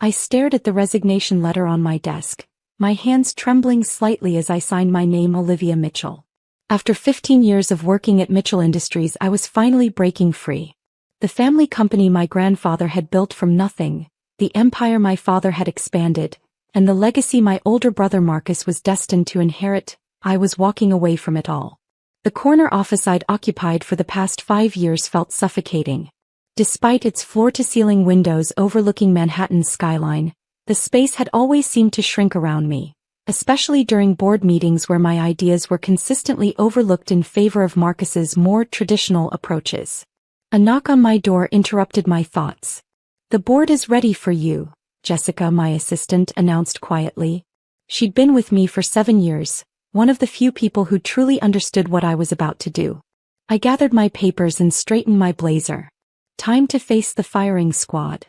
I stared at the resignation letter on my desk, my hands trembling slightly as I signed my name, Olivia Mitchell. After 15 years of working at Mitchell Industries, I was finally breaking free. The family company my grandfather had built from nothing, the empire my father had expanded, and the legacy my older brother Marcus was destined to inherit, I was walking away from it all. The corner office I'd occupied for the past 5 years felt suffocating. Despite its floor-to-ceiling windows overlooking Manhattan's skyline, the space had always seemed to shrink around me, especially during board meetings where my ideas were consistently overlooked in favor of Marcus's more traditional approaches. A knock on my door interrupted my thoughts. "The board is ready for you," Jessica, my assistant, announced quietly. She'd been with me for 7 years, one of the few people who truly understood what I was about to do. I gathered my papers and straightened my blazer. Time to face the firing squad.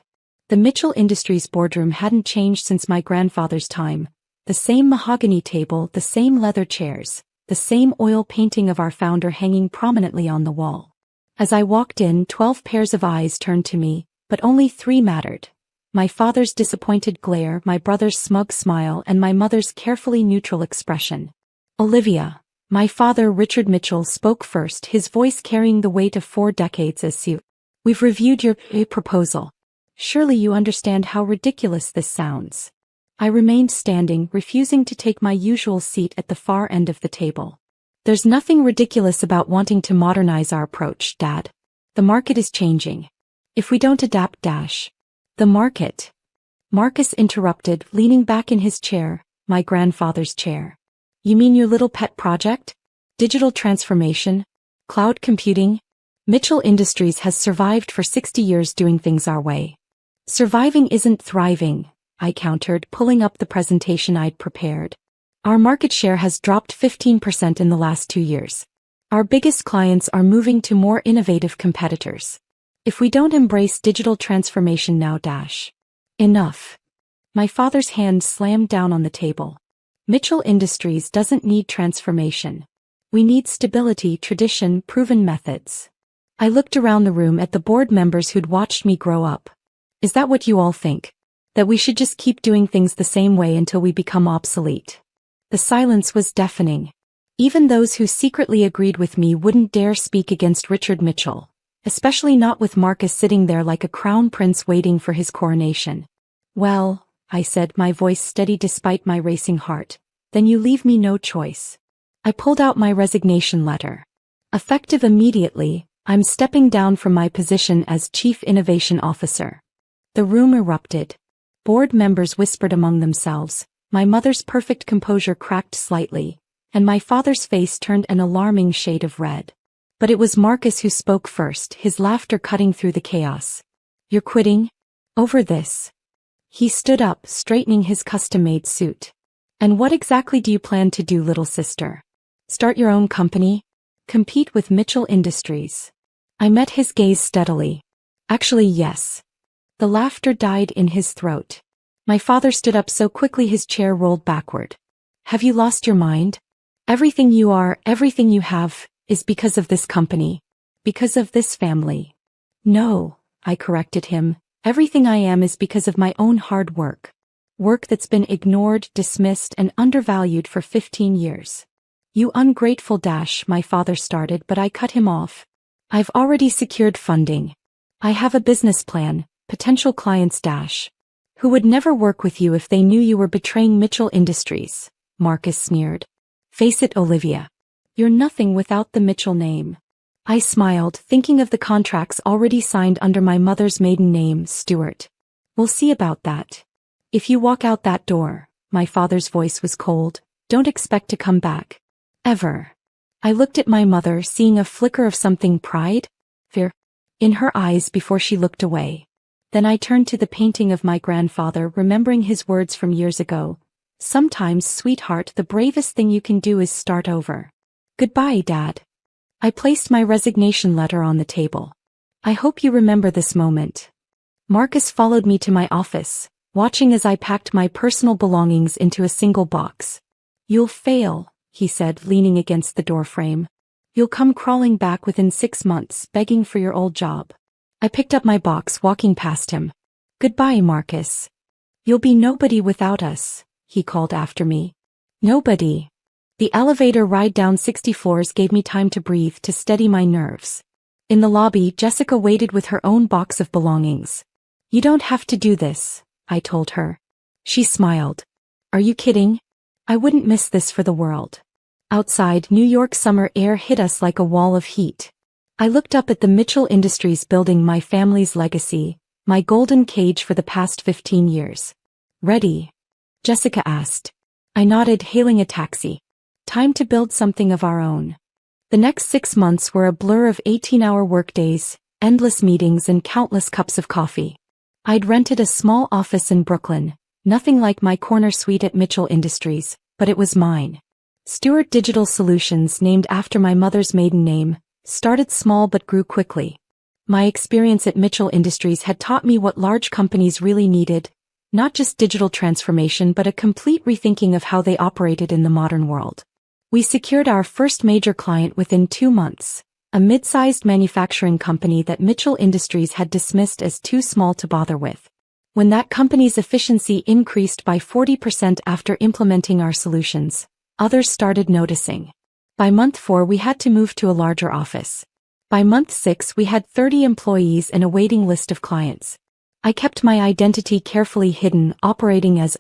The Mitchell Industries boardroom hadn't changed since my grandfather's time. The same mahogany table, the same leather chairs, the same oil painting of our founder hanging prominently on the wall. As I walked in, 12 pairs of eyes turned to me, but only 3 mattered. My father's disappointed glare, my brother's smug smile, and my mother's carefully neutral expression. "Olivia," my father Richard Mitchell spoke first, his voice carrying the weight of 4 decades as CEO. "We've reviewed your proposal. Surely you understand how ridiculous this sounds." I remained standing, refusing to take my usual seat at the far end of the table. "There's nothing ridiculous about wanting to modernize our approach, Dad. The market is changing. If we don't adapt, the market." Marcus interrupted, leaning back in his chair, my grandfather's chair. "You mean your little pet project? Digital transformation? Cloud computing? Mitchell Industries has survived for 60 years doing things our way." "Surviving isn't thriving," I countered, pulling up the presentation I'd prepared. "Our market share has dropped 15% in the last 2 years. Our biggest clients are moving to more innovative competitors. If we don't embrace digital transformation now, enough." My father's hand slammed down on the table. "Mitchell Industries doesn't need transformation. We need stability, tradition, proven methods." I looked around the room at the board members who'd watched me grow up. "Is that what you all think? That we should just keep doing things the same way until we become obsolete?" The silence was deafening. Even those who secretly agreed with me wouldn't dare speak against Richard Mitchell, especially not with Marcus sitting there like a crown prince waiting for his coronation. "Well," I said, my voice steady despite my racing heart, "then you leave me no choice." I pulled out my resignation letter. Effective immediately, I'm stepping down from my position as Chief Innovation Officer. The room erupted. Board members whispered among themselves, my mother's perfect composure cracked slightly, and my father's face turned an alarming shade of red. But it was Marcus who spoke first, his laughter cutting through the chaos. "You're quitting? Over this?" He stood up, straightening his custom-made suit. "And what exactly do you plan to do, little sister? Start your own company? Compete with Mitchell Industries?" I met his gaze steadily. "Actually, yes." The laughter died in his throat. My father stood up so quickly his chair rolled backward. "Have you lost your mind? Everything you are, everything you have, is because of this company. Because of this family." "No," I corrected him. "Everything I am is because of my own hard work. Work that's been ignored, dismissed, and undervalued for 15 years. "You ungrateful my father started, but I cut him off. "I've already secured funding. I have a business plan, potential clients "Who would never work with you if they knew you were betraying Mitchell Industries," Marcus sneered. "Face it, Olivia. You're nothing without the Mitchell name." I smiled, thinking of the contracts already signed under my mother's maiden name, Stewart. "We'll see about that. If you walk out that door," my father's voice was cold, "don't expect to come back. Ever." I looked at my mother, seeing a flicker of something fear, in her eyes before she looked away. Then I turned to the painting of my grandfather, remembering his words from years ago. "Sometimes, sweetheart, the bravest thing you can do is start over." "Goodbye, Dad." I placed my resignation letter on the table. "I hope you remember this moment." Marcus followed me to my office, watching as I packed my personal belongings into a single box. "You'll fail," he said, leaning against the doorframe. "You'll come crawling back within 6 months, begging for your old job." I picked up my box, walking past him. "Goodbye, Marcus." "You'll be nobody without us," he called after me. Nobody. The elevator ride down 60 floors gave me time to breathe to steady my nerves. In the lobby, Jessica waited with her own box of belongings. "You don't have to do this," I told her. She smiled. "Are you kidding? I wouldn't miss this for the world." Outside, New York summer air hit us like a wall of heat. I looked up at the Mitchell Industries building, my family's legacy, my golden cage for the past 15 years. "Ready?" Jessica asked. I nodded, hailing a taxi. Time to build something of our own. The next 6 months were a blur of 18-hour workdays, endless meetings, and countless cups of coffee. I'd rented a small office in Brooklyn, nothing like my corner suite at Mitchell Industries, but it was mine. Stewart Digital Solutions, named after my mother's maiden name, started small but grew quickly. My experience at Mitchell Industries had taught me what large companies really needed, not just digital transformation but a complete rethinking of how they operated in the modern world. We secured our first major client within 2 months, a mid-sized manufacturing company that Mitchell Industries had dismissed as too small to bother with. When that company's efficiency increased by 40% after implementing our solutions, others started noticing. By month 4 we had to move to a larger office. By month 6 we had 30 employees and a waiting list of clients. I kept my identity carefully hidden, operating as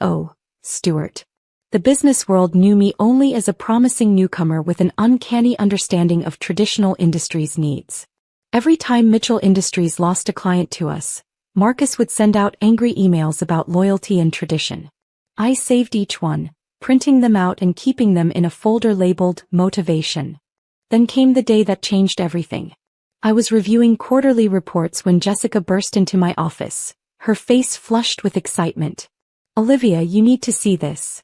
Stewart. The business world knew me only as a promising newcomer with an uncanny understanding of traditional industries' needs. Every time Mitchell Industries lost a client to us, Marcus would send out angry emails about loyalty and tradition. I saved each one, printing them out and keeping them in a folder labeled motivation. Then came the day that changed everything. I was reviewing quarterly reports when Jessica burst into my office, her face flushed with excitement. "Olivia, you need to see this."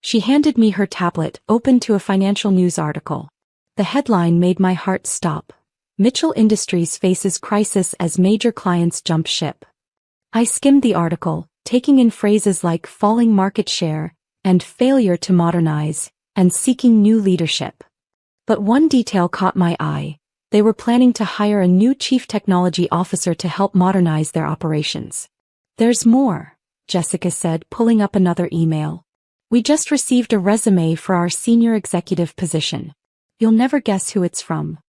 She handed me her tablet, open to a financial news article. The headline made my heart stop. Mitchell Industries faces crisis as major clients jump ship. I skimmed the article, taking in phrases like falling market share, and failure to modernize, and seeking new leadership. But one detail caught my eye. They were planning to hire a new chief technology officer to help modernize their operations. "There's more," Jessica said, pulling up another email. "We just received a resume for our senior executive position. You'll never guess who it's from."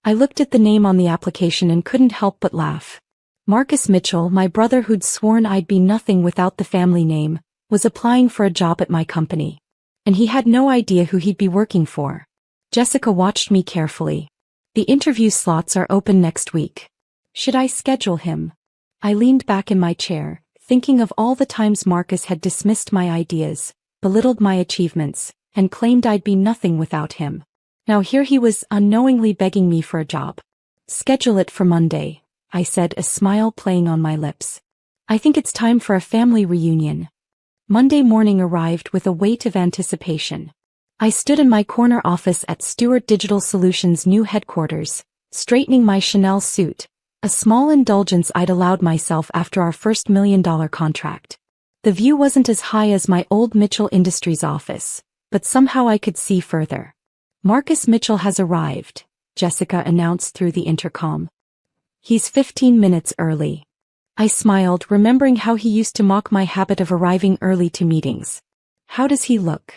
I looked at the name on the application and couldn't help but laugh. Marcus Mitchell, my brother who'd sworn I'd be nothing without the family name, was applying for a job at my company. And he had no idea who he'd be working for. Jessica watched me carefully. "The interview slots are open next week. Should I schedule him?" I leaned back in my chair, thinking of all the times Marcus had dismissed my ideas, belittled my achievements, and claimed I'd be nothing without him. Now here he was unknowingly begging me for a job. "Schedule it for Monday," I said, a smile playing on my lips. "I think it's time for a family reunion." Monday morning arrived with a weight of anticipation. I stood in my corner office at Stewart Digital Solutions' new headquarters, straightening my Chanel suit, a small indulgence I'd allowed myself after our first $1 million contract. The view wasn't as high as my old Mitchell Industries office, but somehow I could see further. "Marcus Mitchell has arrived," Jessica announced through the intercom. "He's 15 minutes early." I smiled, remembering how he used to mock my habit of arriving early to meetings. "How does he look?"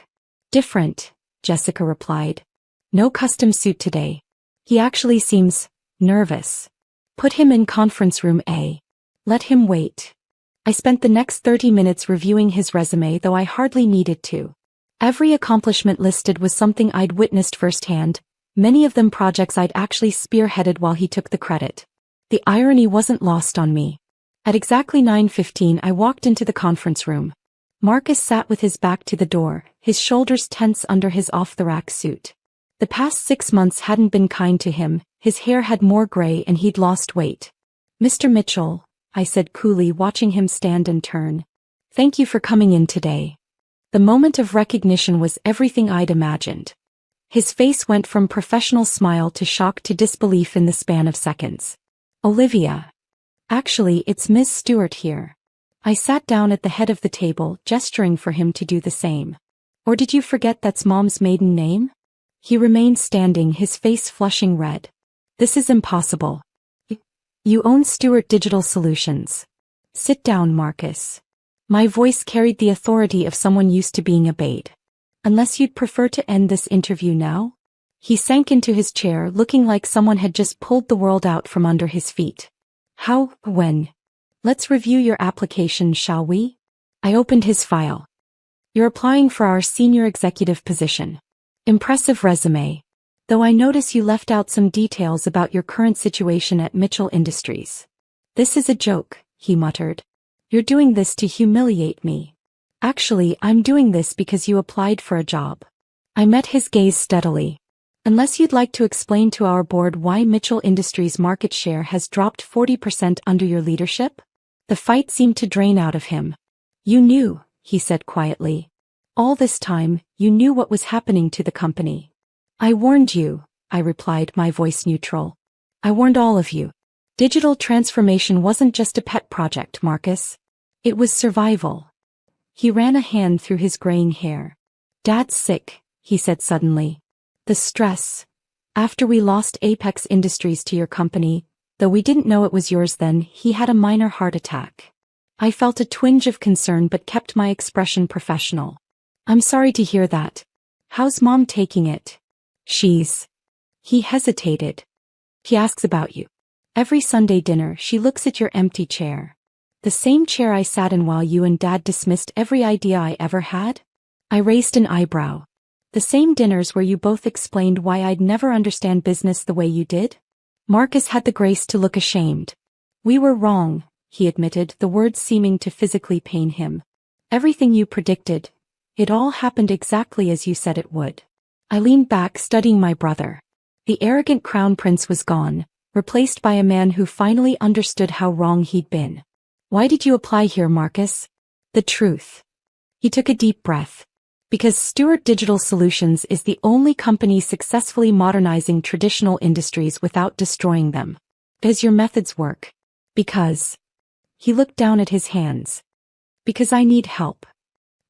"Different," Jessica replied. "No custom suit today. He actually seems nervous. Put him in conference room A. Let him wait." I spent the next 30 minutes reviewing his resume, though I hardly needed to. Every accomplishment listed was something I'd witnessed firsthand, many of them projects I'd actually spearheaded while he took the credit. The irony wasn't lost on me. At exactly 9:15 I walked into the conference room. Marcus sat with his back to the door, his shoulders tense under his off-the-rack suit. The past 6 months hadn't been kind to him, his hair had more gray and he'd lost weight. "Mr. Mitchell," I said coolly, watching him stand and turn. "Thank you for coming in today." The moment of recognition was everything I'd imagined. His face went from professional smile to shock to disbelief in the span of seconds. "Olivia. Actually, it's Ms. Stewart here." I sat down at the head of the table, gesturing for him to do the same. "Or did you forget that's Mom's maiden name?" He remained standing, his face flushing red. "This is impossible. You own Stewart Digital Solutions. Sit down, Marcus." My voice carried the authority of someone used to being obeyed. Unless you'd prefer to end this interview now? He sank into his chair looking like someone had just pulled the world out from under his feet. When? Let's review your application, shall we? I opened his file. You're applying for our senior executive position. Impressive resume. Though I notice you left out some details about your current situation at Mitchell Industries. This is a joke, he muttered. You're doing this to humiliate me. Actually, I'm doing this because you applied for a job. I met his gaze steadily. Unless you'd like to explain to our board why Mitchell Industries' market share has dropped 40% under your leadership? The fight seemed to drain out of him. You knew, he said quietly. All this time, you knew what was happening to the company. I warned you, I replied, my voice neutral. I warned all of you. Digital transformation wasn't just a pet project, Marcus. It was survival. He ran a hand through his graying hair. Dad's sick, he said suddenly. The stress. After we lost Apex Industries to your company, though we didn't know it was yours then, he had a minor heart attack. I felt a twinge of concern but kept my expression professional. I'm sorry to hear that. How's Mom taking it? He hesitated. He asks about you. Every Sunday dinner she looks at your empty chair. The same chair I sat in while you and Dad dismissed every idea I ever had? I raised an eyebrow. The same dinners where you both explained why I'd never understand business the way you did? Marcus had the grace to look ashamed. We were wrong, he admitted, the words seeming to physically pain him. Everything you predicted. It all happened exactly as you said it would. I leaned back, studying my brother. The arrogant crown prince was gone, replaced by a man who finally understood how wrong he'd been. Why did you apply here, Marcus? The truth. He took a deep breath. Because Stewart Digital Solutions is the only company successfully modernizing traditional industries without destroying them. Does your methods work? Because. He looked down at his hands. Because I need help.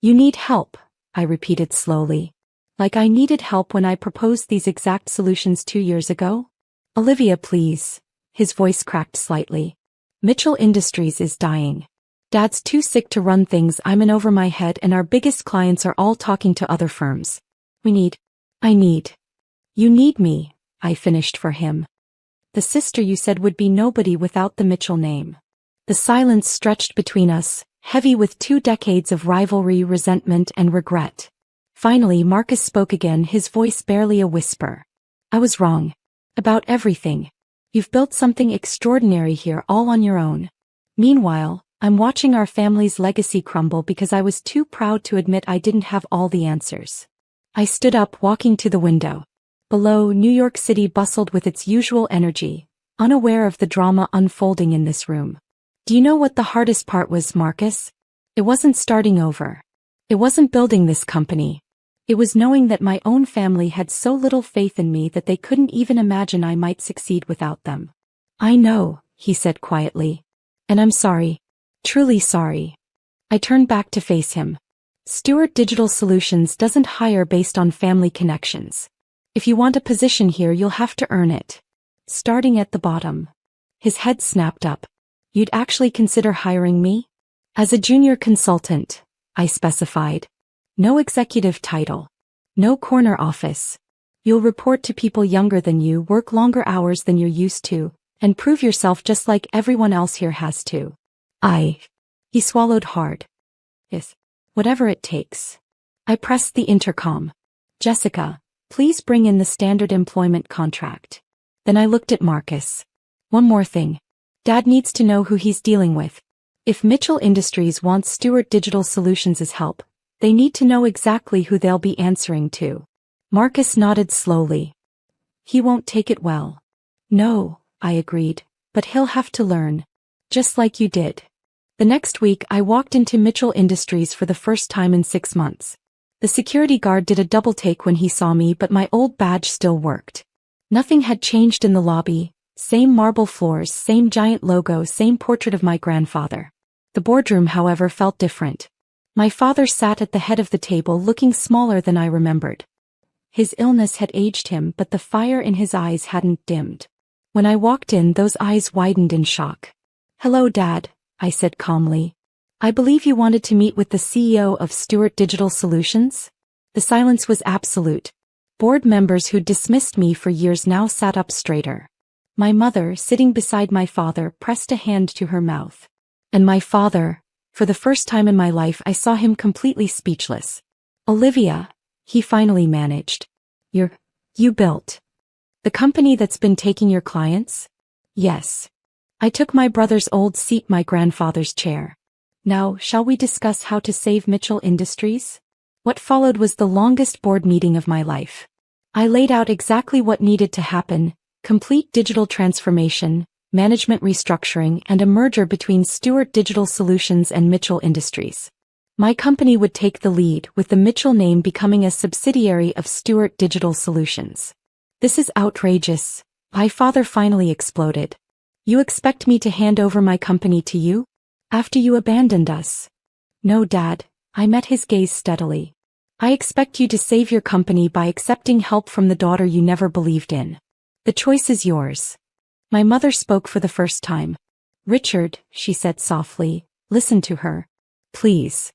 You need help, I repeated slowly. Like I needed help when I proposed these exact solutions 2 years ago? Olivia, please. His voice cracked slightly. Mitchell Industries is dying. Dad's too sick to run things, I'm in over my head, and our biggest clients are all talking to other firms. You need me, I finished for him. The sister you said would be nobody without the Mitchell name. The silence stretched between us, heavy with 2 decades of rivalry, resentment, and regret. Finally, Marcus spoke again, his voice barely a whisper. I was wrong. About everything. You've built something extraordinary here all on your own. Meanwhile, I'm watching our family's legacy crumble because I was too proud to admit I didn't have all the answers. I stood up, walking to the window. Below, New York City bustled with its usual energy, unaware of the drama unfolding in this room. Do you know what the hardest part was, Marcus? It wasn't starting over. It wasn't building this company. It was knowing that my own family had so little faith in me that they couldn't even imagine I might succeed without them. I know, he said quietly. And I'm sorry. Truly sorry. I turned back to face him. Stewart Digital Solutions doesn't hire based on family connections. If you want a position here, you'll have to earn it. Starting at the bottom. His head snapped up. You'd actually consider hiring me? As a junior consultant, I specified. No executive title. No corner office. You'll report to people younger than you, work longer hours than you're used to, and prove yourself just like everyone else here has to. He swallowed hard. Yes, whatever it takes. I pressed the intercom. Jessica, please bring in the standard employment contract. Then I looked at Marcus. One more thing. Dad needs to know who he's dealing with. If Mitchell Industries wants Stewart Digital Solutions' help, they need to know exactly who they'll be answering to. Marcus nodded slowly. He won't take it well. No, I agreed, but he'll have to learn. Just like you did. The next week I walked into Mitchell Industries for the first time in 6 months. The security guard did a double take when he saw me, but my old badge still worked. Nothing had changed in the lobby, same marble floors, same giant logo, same portrait of my grandfather. The boardroom, however, felt different. My father sat at the head of the table, looking smaller than I remembered. His illness had aged him, but the fire in his eyes hadn't dimmed. When I walked in, those eyes widened in shock. Hello, Dad, I said calmly. I believe you wanted to meet with the CEO of Stewart Digital Solutions? The silence was absolute. Board members who'd dismissed me for years now sat up straighter. My mother, sitting beside my father, pressed a hand to her mouth. And my father, for the first time in my life I saw him completely speechless. Olivia, he finally managed. You built the company that's been taking your clients? Yes. I took my brother's old seat, my grandfather's chair. Now, shall we discuss how to save Mitchell Industries? What followed was the longest board meeting of my life. I laid out exactly what needed to happen: complete digital transformation, management restructuring, and a merger between Stewart Digital Solutions and Mitchell Industries. My company would take the lead, with the Mitchell name becoming a subsidiary of Stewart Digital Solutions. This is outrageous, my father finally exploded. You expect me to hand over my company to you? After you abandoned us? No, Dad, I met his gaze steadily. I expect you to save your company by accepting help from the daughter you never believed in. The choice is yours. My mother spoke for the first time. Richard, she said softly, listen to her. Please.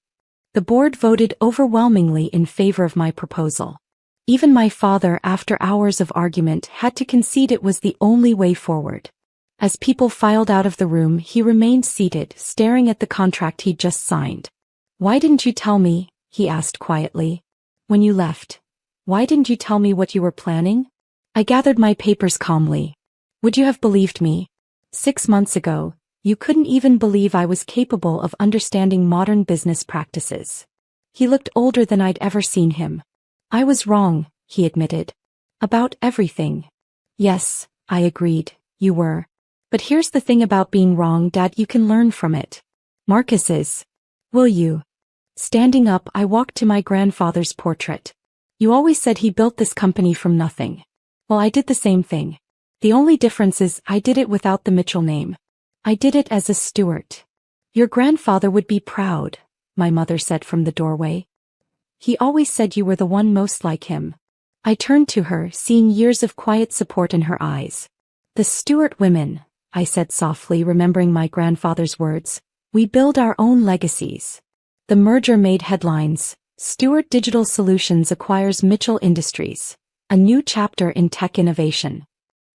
The board voted overwhelmingly in favor of my proposal. Even my father, after hours of argument, had to concede it was the only way forward. As people filed out of the room, he remained seated, staring at the contract he'd just signed. Why didn't you tell me? He asked quietly. When you left, why didn't you tell me what you were planning? I gathered my papers calmly. Would you have believed me? 6 months ago, you couldn't even believe I was capable of understanding modern business practices. He looked older than I'd ever seen him. I was wrong, he admitted. About everything. Yes, I agreed, you were. But here's the thing about being wrong, Dad, you can learn from it. Marcus is. Will you? Standing up, I walked to my grandfather's portrait. You always said he built this company from nothing. Well, I did the same thing. The only difference is I did it without the Mitchell name. I did it as a Stewart. Your grandfather would be proud, my mother said from the doorway. He always said you were the one most like him. I turned to her, seeing years of quiet support in her eyes. The Stewart women, I said softly, remembering my grandfather's words. We build our own legacies. The merger made headlines. Stewart Digital Solutions acquires Mitchell Industries. A new chapter in tech innovation.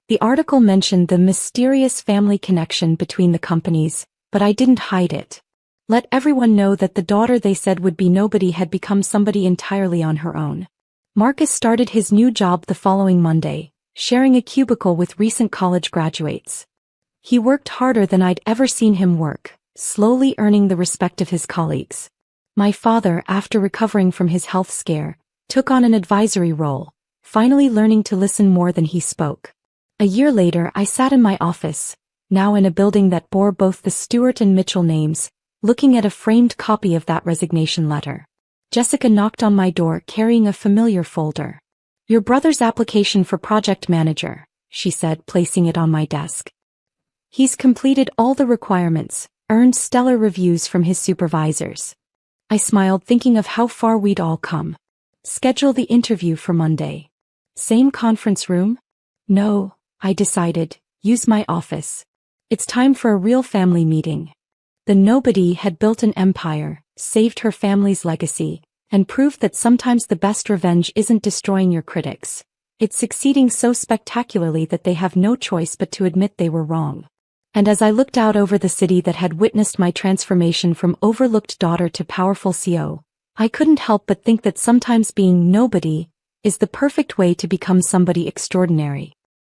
The article mentioned the mysterious family connection between the companies, but I didn't hide it. Let everyone know that the daughter they said would be nobody had become somebody entirely on her own. Marcus started his new job the following Monday, sharing a cubicle with recent college graduates. He worked harder than I'd ever seen him work, slowly earning the respect of his colleagues. My father, after recovering from his health scare, took on an advisory role, finally learning to listen more than he spoke. A year later, I sat in my office, now in a building that bore both the Stewart and Mitchell names, looking at a framed copy of that resignation letter. Jessica knocked on my door carrying a familiar folder. Your brother's application for project manager, she said, placing it on my desk. He's completed all the requirements, earned stellar reviews from his supervisors. I smiled, thinking of how far we'd all come. Schedule the interview for Monday. Same conference room? No, I decided, use my office. It's time for a real family meeting. The nobody had built an empire, saved her family's legacy, and proved that sometimes the best revenge isn't destroying your critics. It's succeeding so spectacularly that they have no choice but to admit they were wrong. And as I looked out over the city that had witnessed my transformation from overlooked daughter to powerful CEO, I couldn't help but think that sometimes being nobody is the perfect way to become somebody extraordinary.